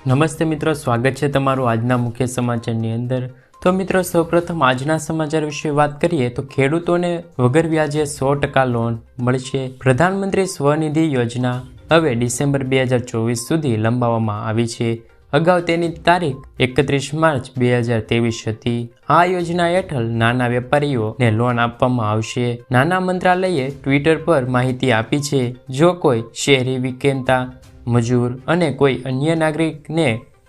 નમસ્તે મિત્રો, સ્વાગત છે તમારું આજના મુખ્ય સમાચારની અંદર। તો મિત્રો, સૌપ્રથમ આજના સમાચાર વિશે વાત કરીએ તો ખેડૂતોને વગર વ્યાજે 100% લોન મળશે। પ્રધાનમંત્રી સ્વનિધિ યોજના હવે ડિસેમ્બર 2024 સુધી લંબાવવામાં આવી છે। અગાઉ તેની તારીખ 31 માર્ચ 2023 હતી। આ યોજના હેઠળ નાના વેપારીઓને લોન આપવામાં આવશે। નાના મંત્રાલયે ટ્વિટર પર માહિતી આપી છે, જો કોઈ શહેરી વિક્રેતા, મજૂર અને કોઈ અન્ય નાગરિકને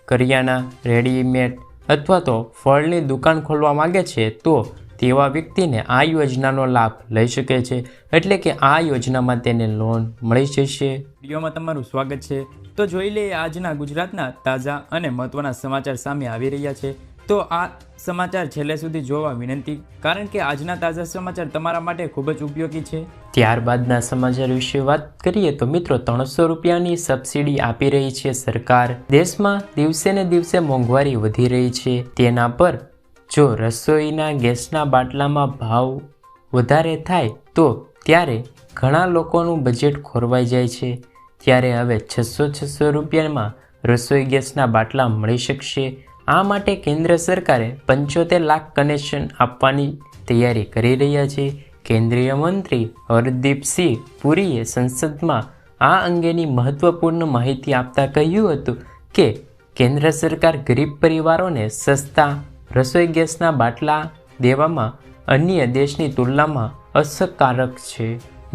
કરિયાણા, રેડીમેડ અથવા તો ફળની દુકાન ખોલવા માંગે છે તો તેવા વ્યક્તિને આ યોજનાનો લાભ લઈ શકે છે, એટલે કે આ યોજનામાં તેને લોન મળી જશે। વિડીયોમાં તમારું સ્વાગત છે। તો જોઈ લઈએ આજના ગુજરાતના તાજા અને મહત્વના સમાચાર સામે આવી રહ્યા છે। તો આ સમાચાર છેલ્લે સુધી જોવા વિનંતી, કારણ કે આજના તાજા સમાચાર તમારા માટે ખૂબ જ ઉપયોગી છે। ત્યારબાદના સમાચાર વિશે વાત કરીએ તો મિત્રો, 300 રૂપિયાની સબસિડી આપી રહી છે સરકાર। દેશમાં દિવસે ને દિવસે મોંઘવારી વધી રહી છે, તેના પર જો રસોઈના ગેસના બાટલામાં ભાવ વધારે થાય તો ત્યારે ઘણા લોકોનું બજેટ ખોરવાઈ જાય છે। ત્યારે હવે 600 રૂપિયામાં રસોઈ ગેસના બાટલા મળી શકશે। આ માટે કેન્દ્ર સરકારે 75 લાખ કનેક્શન આપવાની તૈયારી કરી રહ્યા છે। કેન્દ્રીય મંત્રી હરદીપસિંહ પુરીએ સંસદમાં આ અંગેની મહત્વપૂર્ણ માહિતી આપતા કહ્યું હતું કે કેન્દ્ર સરકાર ગરીબ પરિવારોને સસ્તા રસોઈ ગેસના બાટલા દેવામાં અન્ય દેશની તુલનામાં અસરકારક છે।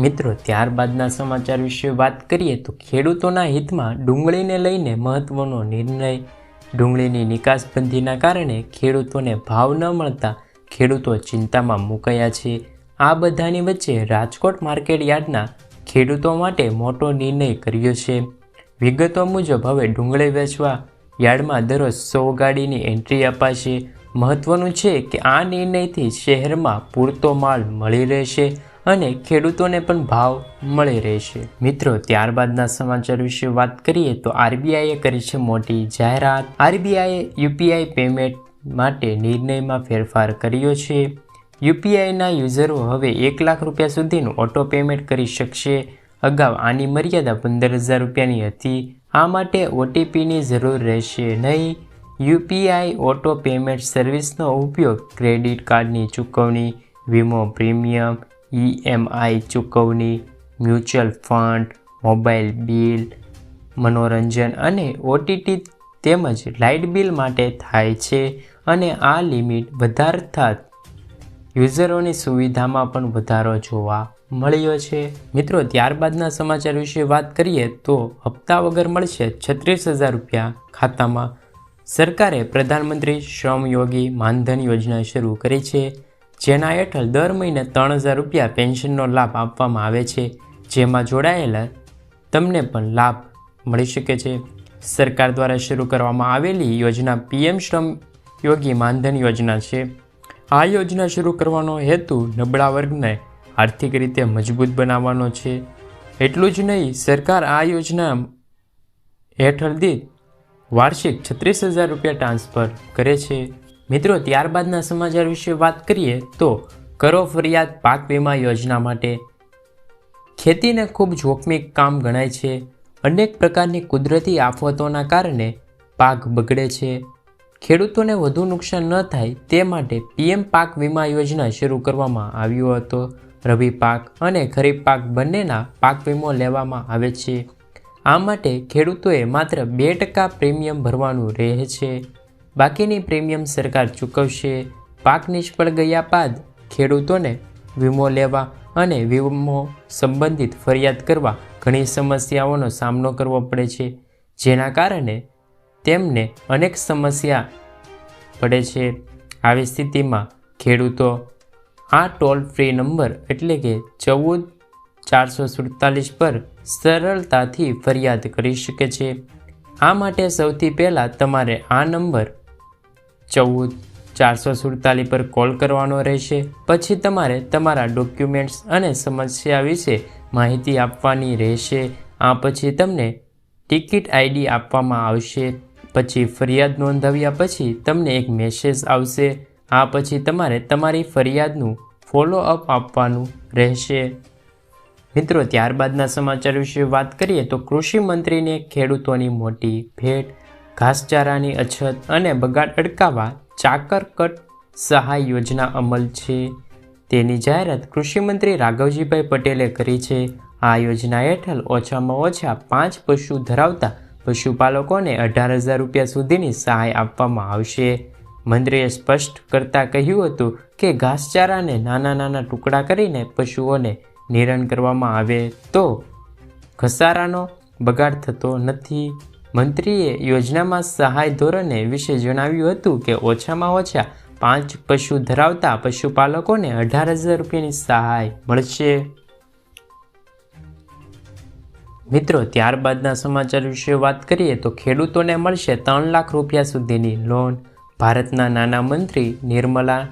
મિત્રો, ત્યારબાદના સમાચાર વિશે વાત કરીએ તો ખેડૂતોના હિતમાં ડુંગળીને લઈને મહત્વનો નિર્ણય। ડુંગળીની નિકાસબંધીના કારણે ખેડૂતોને ભાવ ન મળતા ખેડૂતો ચિંતામાં મુકાયા છે। આ બધાની વચ્ચે રાજકોટ માર્કેટ યાર્ડના ખેડૂતો માટે મોટો નિર્ણય કર્યો છે। વિગતો મુજબ હવે ડુંગળી વેચવા યાર્ડમાં દરરોજ 100 ગાડીની એન્ટ્રી અપાશે। મહત્વનું છે કે આ નિર્ણયથી શહેરમાં પૂરતો માલ મળી રહેશે અને ખેડૂતોને પણ ભાવ મળી રહેશે। મિત્રો, ત્યારબાદના સમાચાર વિશે વાત કરીએ તો આરબીઆઈએ કરી છે મોટી જાહેરાત। આરબીઆઈએ યુપીઆઈ પેમેન્ટ માટે નિર્ણયમાં ફેરફાર કર્યો છે। યુપીઆઈના યુઝરો હવે 1 લાખ રૂપિયા સુધીનું ઓટો પેમેન્ટ કરી શકશે। અગાઉ આની મર્યાદા 15,000 રૂપિયાની હતી। આ માટે ઓટીપીની જરૂર રહેશે નહીં। યુપીઆઈ ઓટો પેમેન્ટ સર્વિસનો ઉપયોગ ક્રેડિટ કાર્ડની ચૂકવણી, વીમો પ્રીમિયમ, ઈએમઆઈ ચૂકવણી, મ્યુચ્યુઅલ ફંડ, મોબાઈલ બિલ, મનોરંજન અને ઓટીટી તેમજ લાઇટ બિલ માટે થાય છે અને આ લિમિટ વધારતા યુઝરોની સુવિધામાં પણ વધારો જોવા મળ્યો છે। મિત્રો, ત્યારબાદના સમાચાર વિશે વાત કરીએ તો હપ્તા વગર મળશે 36,000 રૂપિયા ખાતામાં। સરકારે પ્રધાનમંત્રી શ્રમયોગી માનધન યોજના શરૂ કરી છે, જેના હેઠળ દર મહિને 3,000 રૂપિયા પેન્શનનો લાભ આપવામાં આવે છે, જેમાં જોડાયેલા તમને પણ લાભ મળી શકે છે। સરકાર દ્વારા શરૂ કરવામાં આવેલી યોજના પીએમ શ્રમયોગી માનધન યોજના છે। આ યોજના શરૂ કરવાનો હેતુ નબળા વર્ગને આર્થિક રીતે મજબૂત બનાવવાનો છે। એટલું જ નહીં, સરકાર આ યોજના હેઠળ દીઠ વાર્ષિક 36,000 રૂપિયા ટ્રાન્સફર કરે છે। મિત્રો, ત્યારબાદના સમાચાર વિશે વાત કરીએ તો કરો ફરિયાદ પાક વીમા યોજના માટે। ખેતીને ખૂબ જોખમી કામ ગણાય છે। અનેક પ્રકારની કુદરતી આફતોના કારણે પાક બગડે છે। ખેડૂતોને વધુ નુકસાન ન થાય તે માટે પીએમ પાક વીમા યોજના શરૂ કરવામાં આવ્યો હતો। રવિ પાક અને ખરીફ પાક બંનેના પાક વીમો લેવામાં આવે છે। આ માટે ખેડૂતોએ માત્ર 2% પ્રીમિયમ ભરવાનું રહે છે, બાકીની પ્રીમિયમ સરકાર ચૂકવશે। પાક નિષ્ફળ ગયા બાદ ખેડૂતોને વીમો લેવા અને વીમો સંબંધિત ફરિયાદ કરવા ઘણી સમસ્યાઓનો સામનો કરવો પડે છે, જેના કારણે તેમને અનેક સમસ્યા પડે છે। આવી સ્થિતિમાં ખેડૂતો આ ટોલ ફ્રી નંબર એટલે કે 14 447 પર સરળતાથી ફરિયાદ કરી શકે છે। આ માટે સૌથી પહેલાં તમારે આ નંબર 14 447 પર કોલ કરવાનો રહેશે। પછી તમારે તમારા ડોક્યુમેન્ટ્સ અને સમસ્યા વિશે માહિતી આપવાની રહેશે। આ પછી તમને ટિકિટ આઈડી આપવામાં આવશે। પછી ફરિયાદ નોંધાવ્યા પછી તમને એક મેસેજ આવશે। આ પછી તમારે તમારી ફરિયાદનું ફોલોઅપ આપવાનું રહેશે। મિત્રો, ત્યારબાદના સમાચાર વિશે વાત કરીએ તો કૃષિ મંત્રીને ખેડૂતોની મોટી ભેટ। ઘાસચારાની અછત અને બગાડ અટકાવવા ચાકર કટ સહાય યોજના અમલ છે, તેની જાહેરાત કૃષિમંત્રી રાઘવજીભાઈ પટેલે કરી છે. આ યોજના હેઠળ ઓછામાં ઓછા 5 પશુ ધરાવતા પશુપાલકોને 18,000 રૂપિયા સુધીની સહાય આપવામાં આવશે. મંત્રીએ સ્પષ્ટ કરતા કહ્યું હતું કે ઘાસચારાને નાના નાના ટુકડા કરીને પશુઓને નિરણ કરવામાં આવે તો ઘસારાનો બગાડ થતો નથી. મંત્રીએ યોજનામાં સહાય ધોરણે વિશે જણાવ્યું હતું કે ઓછામાં ઓછા 5 પશુ ધરાવતા પશુપાલકોને 18,000 રૂપિયાની સહાય મળશે. મિત્રો, ત્યારબાદના સમાચાર વિશે વાત કરીએ તો ખેડૂતોને મળશે 3 લાખ રૂપિયા સુધીની લોન. ભારતના નાણાં મંત્રી નિર્મલા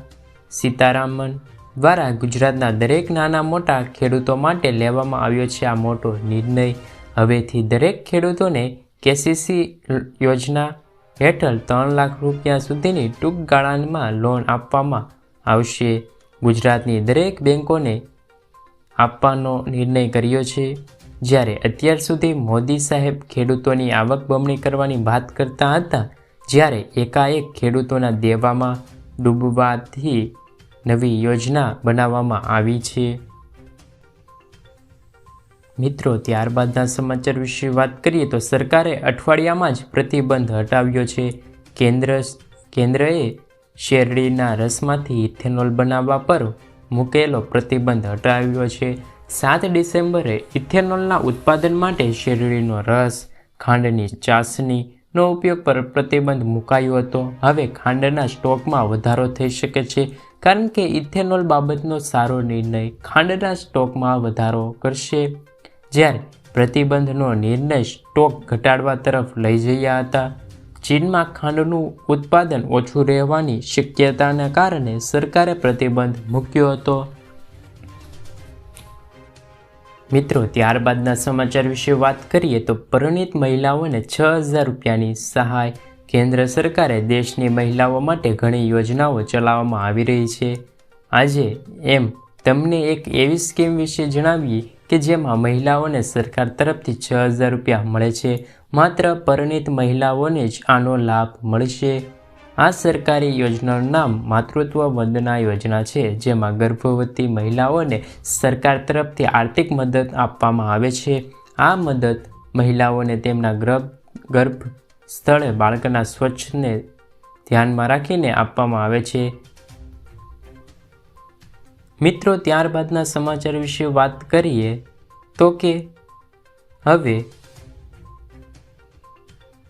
સીતારામન દ્વારા ગુજરાતના દરેક નાના મોટા ખેડૂતો માટે લેવામાં આવ્યો છે આ મોટો નિર્ણય. હવેથી દરેક ખેડૂતોને કેસીસી યોજના હેઠળ 3 લાખ રૂપિયા સુધીની ટૂંક ગાળામાં લોન આપવામાં આવશે. ગુજરાતની દરેક બેંકોને આપવાનો નિર્ણય કર્યો છે. જ્યારે અત્યાર સુધી મોદી સાહેબ ખેડૂતોની આવક બમણી કરવાની વાત કરતા હતા, જ્યારે એકાએક ખેડૂતોના દેવામાં ડૂબવાથી નવી યોજના બનાવવામાં આવી છે. મિત્રો, ત્યારબાદના સમાચાર વિશે વાત કરીએ તો સરકારે અઠવાડિયામાં જ પ્રતિબંધ હટાવ્યો છે. કેન્દ્રએ શેરડીના રસમાંથી ઇથેનોલ બનાવવા પર મૂકેલો પ્રતિબંધ હટાવ્યો છે. 7 ડિસેમ્બરે ઇથેનોલના ઉત્પાદન માટે શેરડીનો રસ, ખાંડની ચાસણીનો ઉપયોગ પર પ્રતિબંધ મુકાયો હતો. હવે ખાંડના સ્ટોકમાં વધારો થઈ શકે છે કારણ કે ઇથેનોલ બાબતનો સારો નિર્ણય ખાંડના સ્ટોકમાં વધારો કરશે. જ્યારે પ્રતિબંધનો નિર્ણય સ્ટોક ઘટાડવા તરફ લઈ જયા હતા. ચીનમાં ખાંડનું ઉત્પાદન ઓછું રહેવાની શક્યતાના કારણે સરકારે પ્રતિબંધ મૂક્યો હતો. મિત્રો, ત્યારબાદના સમાચાર વિશે વાત કરીએ તો પરિણીત મહિલાઓને 6,000 રૂપિયાની સહાય. કેન્દ્ર સરકારે દેશની મહિલાઓ માટે ઘણી યોજનાઓ ચલાવવામાં આવી રહી છે. આજે તમને એક એવી સ્કીમ વિશે જણાવીએ કે જેમાં મહિલાઓને સરકાર તરફથી 6,000 રૂપિયા મળે છે. માત્ર પરિણીત મહિલાઓને જ આનો લાભ મળશે. આ સરકારી યોજનાનું નામ માતૃત્વ વંદના યોજના છે, જેમાં ગર્ભવતી મહિલાઓને સરકાર તરફથી આર્થિક મદદ આપવામાં આવે છે. આ મદદ મહિલાઓને તેમના ગર્ભ સ્થળે બાળકના સ્વચ્છને ધ્યાનમાં રાખીને આપવામાં આવે છે. મિત્રો, ત્યારબાદના સમાચાર વિશે વાત કરીએ તો કે હવે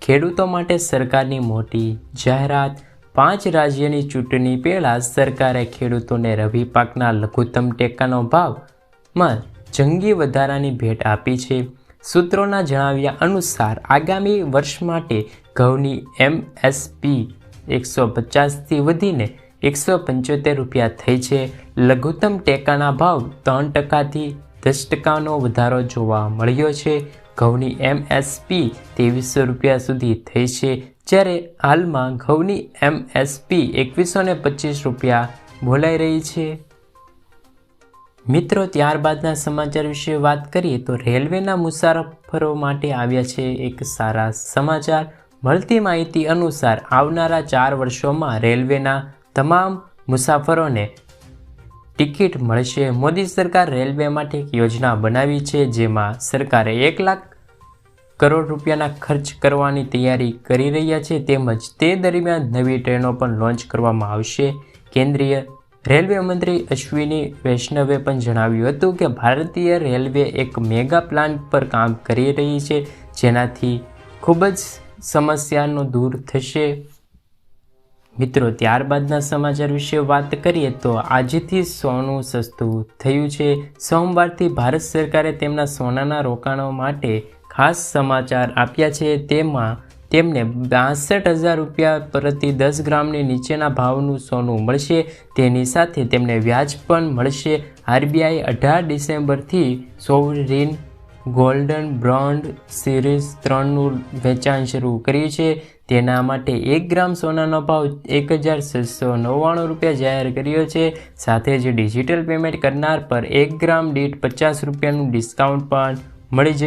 ખેડૂતો માટે સરકારની મોટી જાહેરાત. 5 રાજ્યની ચૂંટણી પહેલાં સરકારે ખેડૂતોને રવિ પાકના લઘુત્તમ ટેકાનો ભાવમાં જંગી વધારાની ભેટ આપી છે. સૂત્રોના જણાવ્યા અનુસાર આગામી વર્ષ માટે ઘઉંની MSP 150થી વધીને 175 રૂપિયા થઈ છે. લઘુત્તમ ટેકાના ભાવ 3%થી 10%નો વધારો જોવા મળ્યો છે. ઘઉંની MSP 2300 રૂપિયા સુધી થઈ છે, જ્યારે હાલમાં ઘઉંની MSP 2125 રૂપિયા બોલાઈ રહી છે. મિત્રો, ત્યારબાદના સમાચાર વિશે વાત કરીએ તો રેલવેના મુસાફરો માટે આવ્યા છે એક સારા સમાચાર. મળતી માહિતી અનુસાર આવનારા 4 વર્ષોમાં રેલવેના તમામ મુસાફરોને ટિકિટ મળશે. મોદી સરકાર રેલવે માટે એક યોજના બનાવી છે, જેમાં સરકારે 1 લાખ કરોડ રૂપિયાના ખર્ચ કરવાની તૈયારી કરી રહ્યા છે. તેમજ તે દરમિયાન નવી ટ્રેનો પણ લોન્ચ કરવામાં આવશે. કેન્દ્રીય રેલવે મંત્રી અશ્વિની વૈષ્ણવે પણ જણાવ્યું હતું કે ભારતીય રેલવે એક મેગા પ્લાન પર કામ કરી રહી છે, જેનાથી ખૂબ જ સમસ્યાનો દૂર થશે. મિત્રો, ત્યારબાદના સમાચાર વિશે વાત કરીએ તો આજથી સોનું સસ્તું થયું છે. સોમવારથી ભારત સરકારે તેમના સોનાના રોકાણો માટે ખાસ સમાચાર આપ્યા છે. તેમાં તેમને 62,000 રૂપિયા પ્રતિ 10 ગ્રામની નીચેના ભાવનું સોનું મળશે. તેની સાથે તેમને વ્યાજ પણ મળશે. RBI 18 ડિસેમ્બરથી સોવરિન ગોલ્ડન બોન્ડ સિરીઝ 3નું વેચાણ શરૂ કર્યું છે. તેના માટે 1 ગ્રામ સોનાનો ભાવ 1,699 રૂપિયા જાહેર કર્યો છે. સાથે જ ડિજિટલ પેમેન્ટ કરનાર પર 1 ગ્રામ દીઠ 50 રૂપિયાનું ડિસ્કાઉન્ટ પણ મળી જશે.